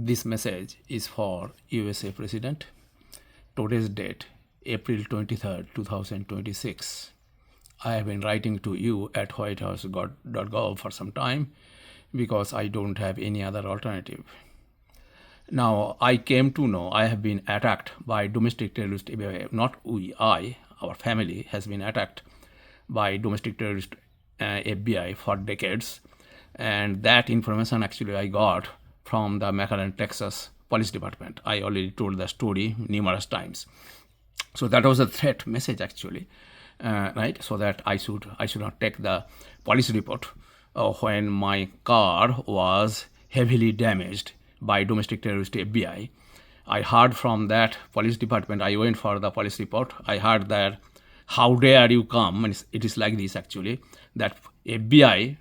This message is for USA President. Today's date, April 23rd, 2026. I have been writing to you at whitehouse.gov for some time because I don't have any other alternative. Now, I came to know I have been attacked by domestic terrorist, not we, our family has been attacked by domestic terrorist FBI for decades. And that information actually I got from the McAllen, Texas Police Department. I already told the story numerous times. So that was a threat message actually, right? So that I should not take the police report when my car was heavily damaged by domestic terrorist FBI. I heard from that police department, I went for the police report. I heard that, how dare you come? And it is like this actually, that FBI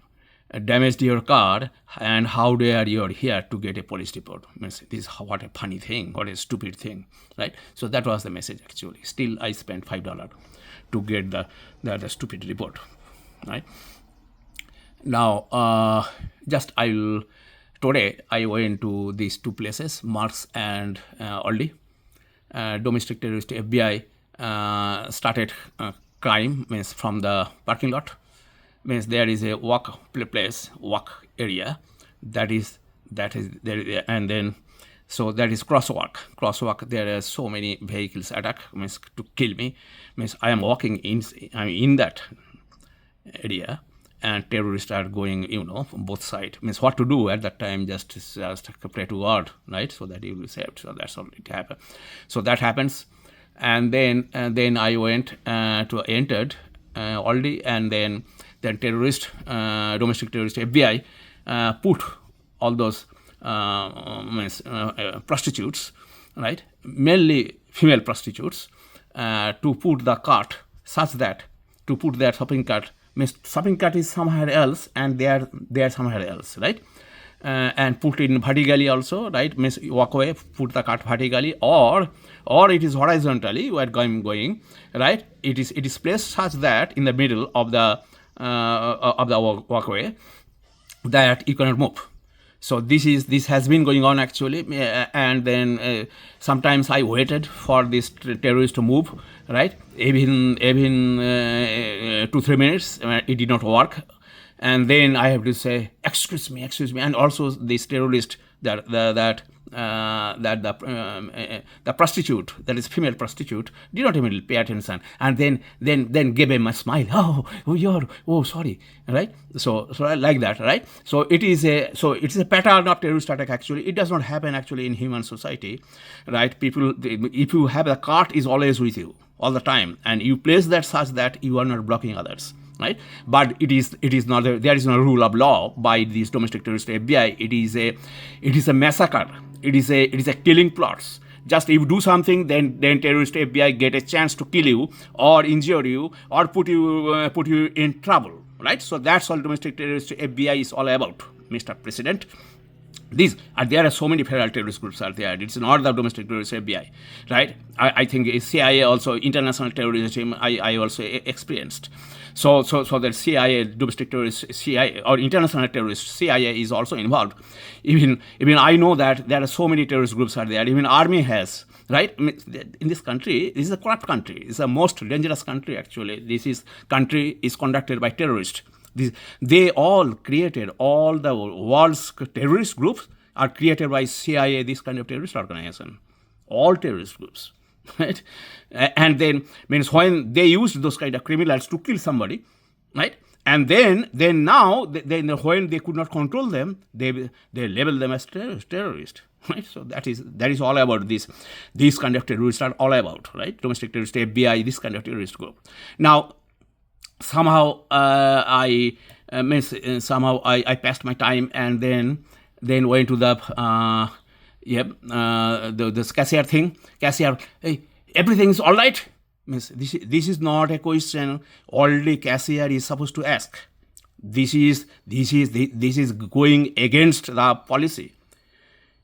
damaged your car and how dare you're here to get a police report. This is what a funny thing, what a stupid thing, right? So that was the message actually. Still I spent $5 to get the stupid report, right? Now, today I went to these two places, Marcs and Aldi. Domestic terrorist FBI started crime, means from the parking lot. Means there is a walk area that is there, and then so that is crosswalk. There are so many vehicles attack, means to kill me. Means I am walking in that area, and terrorists are going, from both sides. Means what to do at that time? Just pray to God, right? So that you will be saved. So that's all it happened. So that happens, and then I went to entered Aldi, and then domestic terrorist FBI put all those prostitutes, right, mainly female prostitutes, to put the cart such that, to put their shopping cart, means shopping cart is somewhere else and they are somewhere else, right, and put in vertically also, right, means walkway, put the cart vertically, or it is horizontally, we are going, right, it is placed such that in the middle of the walkway that you cannot move. So this has been going on actually, and then sometimes I waited for this terrorist to move, right? Even 2-3 minutes, it did not work, and then I have to say, excuse me, and also this terrorist the prostitute, that is female prostitute, did not even pay attention, and then gave him a smile. Oh, sorry, right? So like that, right? So it's a pattern of terrorist attack actually. It does not happen actually in human society, right? People, if you have a cart is always with you all the time, and you place that such that you are not blocking others, right? But it is not there is no rule of law by these domestic terrorist FBI. It is a massacre. It is a killing plots. Just if you do something, then terrorist FBI get a chance to kill you or injure you or put you in trouble, right? So that's all domestic terrorist FBI is all about, Mr. President. There are so many federal terrorist groups are there. It's not the domestic terrorist FBI, right? I think CIA also, international terrorism, I also experienced. So that CIA, domestic terrorist CIA, or international terrorist CIA is also involved. Even I know that there are so many terrorist groups are there. Even army has, right? In this country, this is a corrupt country. It's the most dangerous country actually. Country is conducted by terrorists. They all created, all the world's terrorist groups are created by CIA, this kind of terrorist organization. All terrorist groups, right? And then means when they used those kind of criminals to kill somebody, right? And then now, when they could not control them, they label them as terrorists, right? So that is all about this kind of terrorists are all about, right? Domestic terrorist FBI, this kind of terrorist group. Now, somehow I passed my time and then went to the cashier thing. Cashier, hey, everything's all right. Means this is not a question only cashier is supposed to ask. This is going against the policy.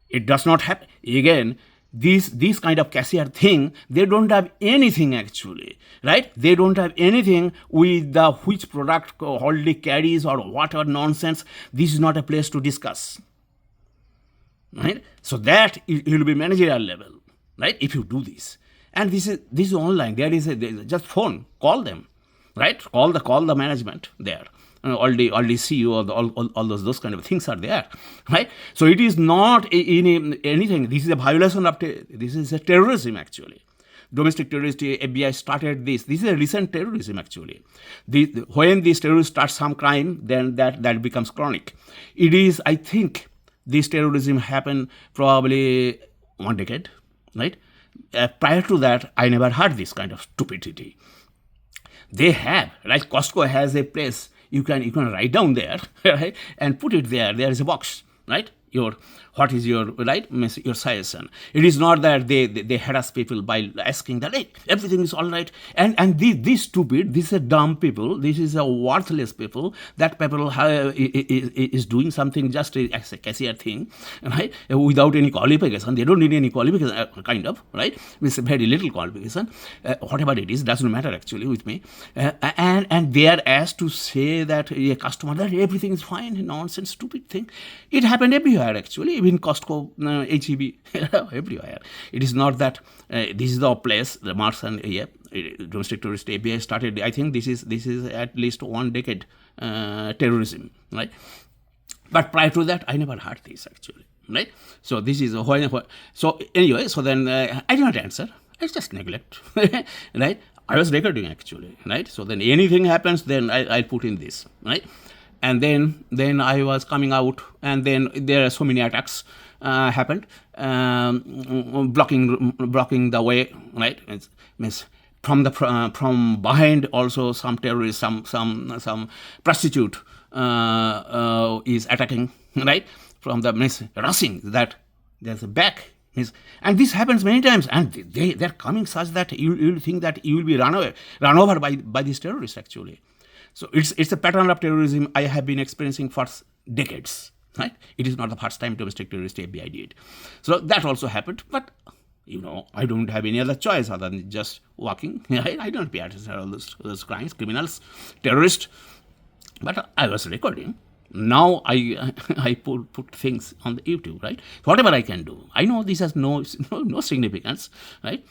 It does not happen again. This kind of cashier thing, they don't have anything actually, right? They don't have anything with the which product Aldi carries or whatever nonsense. This is not a place to discuss. right? So that it will be managerial level, right? If you do this, and this is online. There is just phone, call them, right? Call the management there. Aldi CEO, all those kind of things are there, right? So it is not anything. This is a violation of this is a terrorism actually. Domestic terrorist, FBI started this. This is a recent terrorism actually. When these terrorists start some crime, then that becomes chronic. It is, I think, this terrorism happened probably 1 decade, right? Prior to that, I never heard this kind of stupidity. They have, like Costco has a place you can write down there, right, and put it there. There is a box, right? What is your right your suggestion? It is not that they harass people by asking that, hey, everything is all right, and these stupid, these are dumb people, this is a worthless people. That people is doing something just as a cashier thing, right, without any qualification. They don't need any qualification, kind of, right? With very little qualification. Whatever it is, doesn't matter actually with me. And they are asked to say that a customer that everything is fine, nonsense, stupid thing. It happened everywhere actually, even Costco, HEB, everywhere. It is not that this is the place, the Marcs and domestic terrorist ABI started. I think this is at least 1 decade terrorism, right? But prior to that, I never heard this actually, right? So this is so anyway. So then I did not answer. I just neglect, right? I was recording actually, right? So then anything happens, then I put in this, right? And then I was coming out, and then there are so many attacks happened, blocking the way, right? It means from behind also some terrorists, some prostitute is attacking, right? From the rushing that there's a back. And this happens many times, and they're coming such that you'll think that you will be run over by these terrorists actually. So it's a pattern of terrorism I have been experiencing for decades, right? It is not the first time domestic terrorist FBI did. So that also happened, but I don't have any other choice other than just walking. I don't pay attention to all those crimes, criminals, terrorists. But I was recording. Now I put things on the YouTube, right? Whatever I can do. I know this has no significance, right?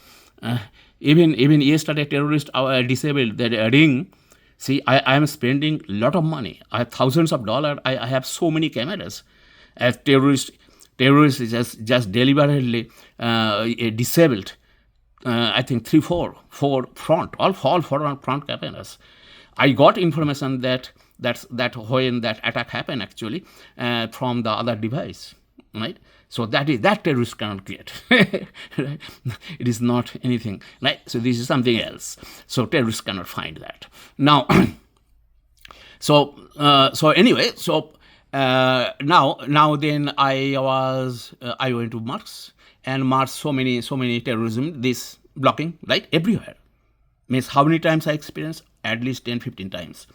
Even yesterday, terrorist disabled that ring. See, I am spending a lot of money. I have thousands of dollars. I have so many cameras. As terrorists just deliberately disabled. I think 4 front cameras. I got information that when that attack happened actually from the other device, right? So that terrorist cannot create. Right? It is not anything, right? So this is something else. So terrorists cannot find that. Now, so anyway, so now then I went to Marcs, and Marcs so many terrorism, this blocking, right, everywhere. Means how many times I experienced? At least 10-15 times.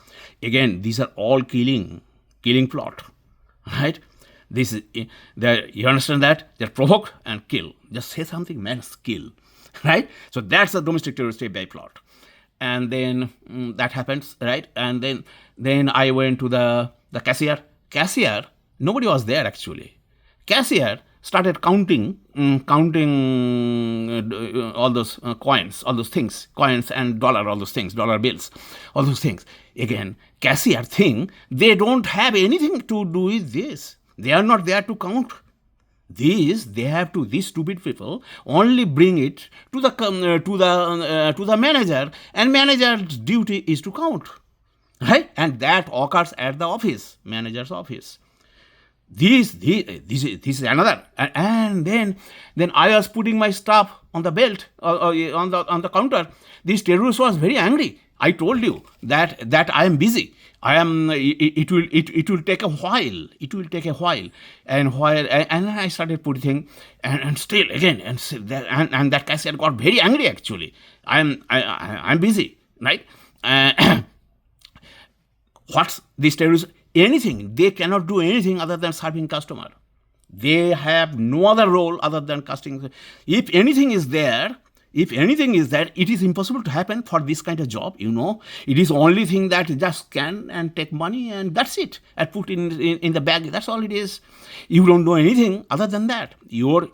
Again, these are all killing plot, right? This is you understand that they're provoke and kill. Just say something, man, kill, right? So that's the domestic terrorist FBI plot. And then that happens, right? And then I went to the cashier. Cashier, nobody was there actually. Cashier started counting all those coins, all those things, coins and dollar, all those things, dollar bills, all those things. Again, cashier thing, they don't have anything to do with this. They are not there to count these. These stupid people only bring it to the manager, and manager's duty is to count, right? And that occurs at the office, manager's office. This is another, and then I was putting my stuff on the belt on the counter. This terrorist was very angry. I told you that I am busy. It will take a while. It will take a while, and I started putting and still again and that cashier got very angry actually. I'm busy, right? What's this terrorist? Anything. They cannot do anything other than serving customer. They have no other role other than costing. If anything is there, if anything is that it is impossible to happen for this kind of job, it is only thing that just scan and take money and that's it, and put in the bag. That's all it is. You don't know anything other than that. Your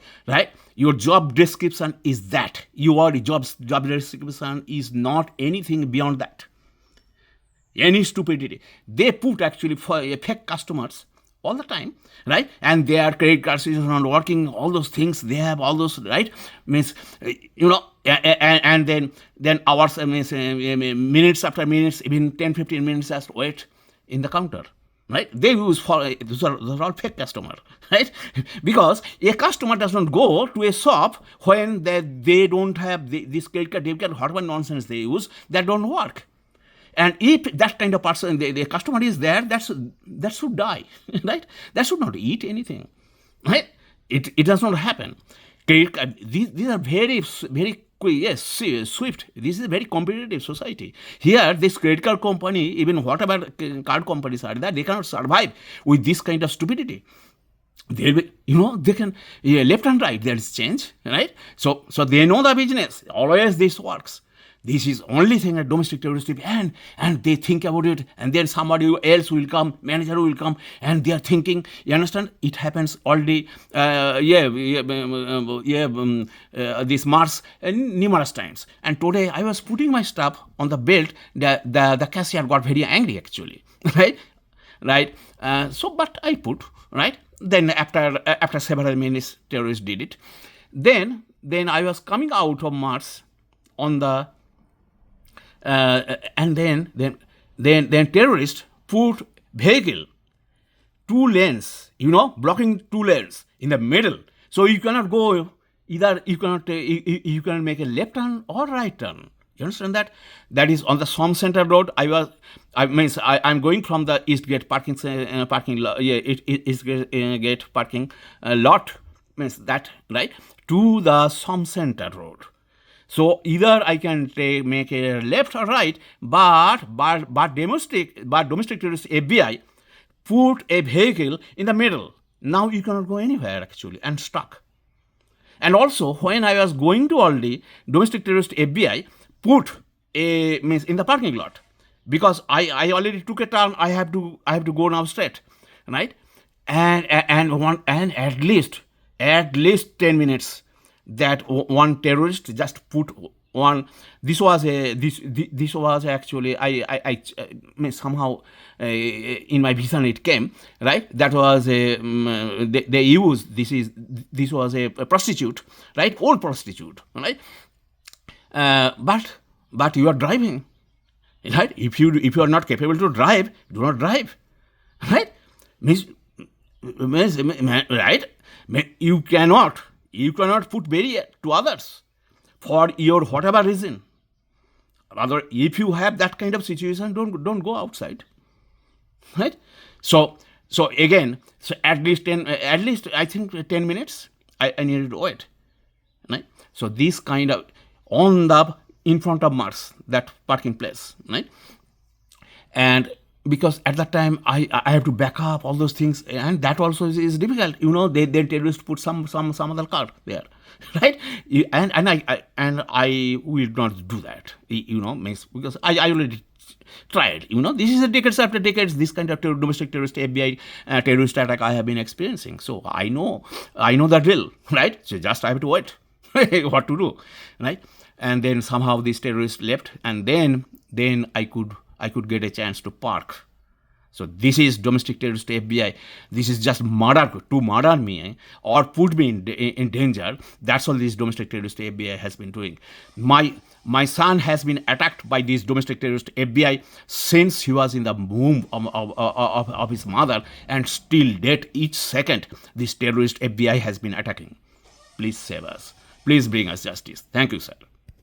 job description is that. Your job description is not anything beyond that. Any stupidity. They put actually for fake customers all the time, right? And their credit card systems are not working, all those things, they have all those, right? Means, and then hours, minutes after minutes, even 10, 15 minutes just wait in the counter, right? They use those are all fake customer, right? Because a customer does not go to a shop when they don't have this credit card, debit card, whatever nonsense they use, that don't work. And if that kind of person, the customer is there, that should die, right? That should not eat anything, right? It does not happen. Credit card, these are very, very swift. This is a very competitive society. Here, this credit card company, even whatever card companies are there, they cannot survive with this kind of stupidity. They can left and right, there is change, right? So they know the business. Always this works. This is only thing a domestic terrorist, and they think about it, and then somebody else will come, manager will come, and they are thinking. You understand? It happens already. This Marcs numerous times. And today I was putting my stuff on the belt. The cashier got very angry actually, right. But I put right. Then after several minutes, terrorists did it. Then I was coming out of Marcs on the. And then terrorists put vehicle 2 lanes, blocking 2 lanes in the middle. So you cannot go either. You cannot make a left turn or right turn. You understand that? That is on the Som Center Road. I'm going from the Eastgate parking lot. Eastgate parking lot means that, right, to the Som Center Road. So either I can make a left or right, but domestic terrorist FBI put a vehicle in the middle. Now you cannot go anywhere actually and stuck. And also when I was going to Aldi, domestic terrorist FBI put in the parking lot, because I already took a turn. I have to go now straight, right? And at least 10 minutes. That one terrorist just put one. This was actually I somehow in my vision it came, right. That was they used this was a prostitute, right, old prostitute, right. But you are driving, right. If you are not capable to drive, do not drive, right. Right. You cannot put barrier to others for your whatever reason. Rather, if you have that kind of situation, don't go outside, right? So again, at least I think 10 minutes I needed to wait, right? So this kind of in front of Marcs, that parking place, right? And because at that time I have to back up all those things, and that also is difficult. They terrorists put some other car there, right? And I will not do that. Because I already tried. This is a decades after decades. This kind of domestic terrorist FBI terrorist attack I have been experiencing. So I know the drill, right? So just I have to wait what to do, right? And then somehow these terrorists left, and then I could get a chance to park. So this is domestic terrorist FBI. This is just to murder me or put me in danger. That's all this domestic terrorist FBI has been doing. My son has been attacked by this domestic terrorist FBI since he was in the womb of his mother, and still date each second this terrorist FBI has been attacking. Please save us. Please bring us justice. Thank you, sir.